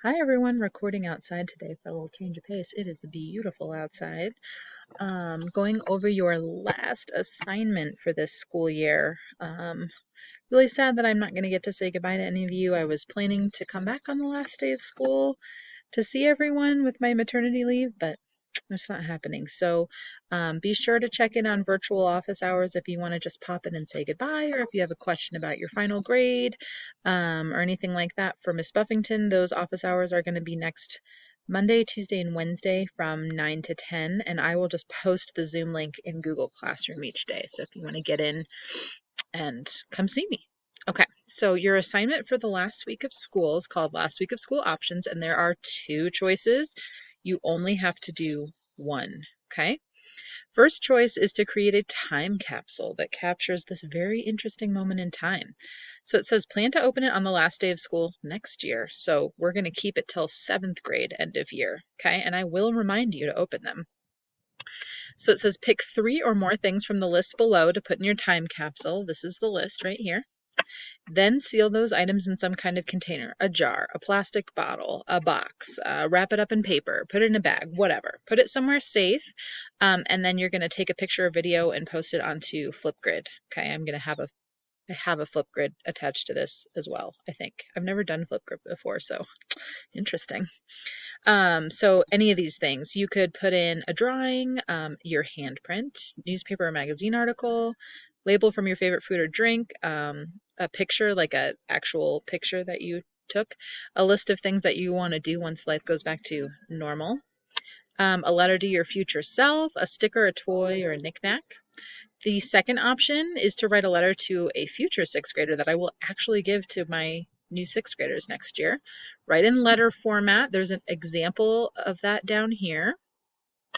Hi everyone, recording outside today for a little change of pace. It is beautiful outside. Going over your last assignment for this school year. Really sad that I'm not going to get to say goodbye to any of you. I was planning to come back on the last day of school to see everyone with my maternity leave, but it's not happening. So be sure to check in on virtual office hours if you want to just pop in and say goodbye, or if you have a question about your final grade or anything like that for Miss Buffington. Those office hours are going to be next Monday, Tuesday, and Wednesday from 9 to 10, and I will just post the Zoom link in Google Classroom each day. So if you want to get in and come see me. Okay, so your assignment for the last week of school is called Last Week of School Options, and there are two choices. You only have to do one, okay? First choice is to create a time capsule that captures this very interesting moment in time. So it says plan to open it on the last day of school next year. So we're going to keep it till 7th grade end of year, okay? And I will remind you to open them. So it says pick 3 or more things from the list below to put in your time capsule. This is the list right here. Then seal those items in some kind of container, a jar, a plastic bottle, a box, wrap it up in paper, put it in a bag, whatever. Put it somewhere safe, and then you're going to take a picture or video and post it onto Flipgrid. Okay, I have a Flipgrid attached to this as well, I think. I've never done Flipgrid before, so interesting. So any of these things, you could put in a drawing, your handprint, newspaper or magazine article, label from your favorite food or drink, a picture, like a actual picture that you took, a list of things that you want to do once life goes back to normal, a letter to your future self, a sticker, a toy, or a knickknack. The second option is to write a letter to a future 6th grader that I will actually give to my new 6th graders next year. Write in letter format. There's an example of that down here.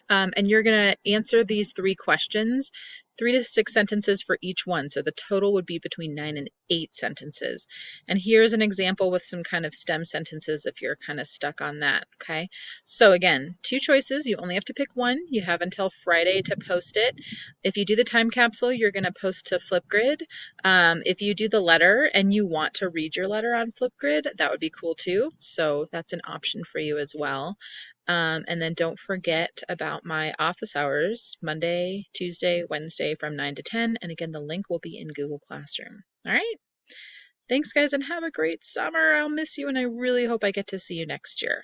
And you're going to answer these 3 questions, 3 to 6 sentences for each one. So the total would be between 9 and 8 sentences. And here's an example with some kind of stem sentences if you're kind of stuck on that. Okay. So again, 2 choices. You only have to pick one. You have until Friday to post it. If you do the time capsule, you're going to post to Flipgrid. If you do the letter and you want to read your letter on Flipgrid, that would be cool too. So that's an option for you as well. And then don't forget about my office hours, Monday, Tuesday, Wednesday from 9 to 10. And again, the link will be in Google Classroom. All right. Thanks, guys, and have a great summer. I'll miss you, and I really hope I get to see you next year.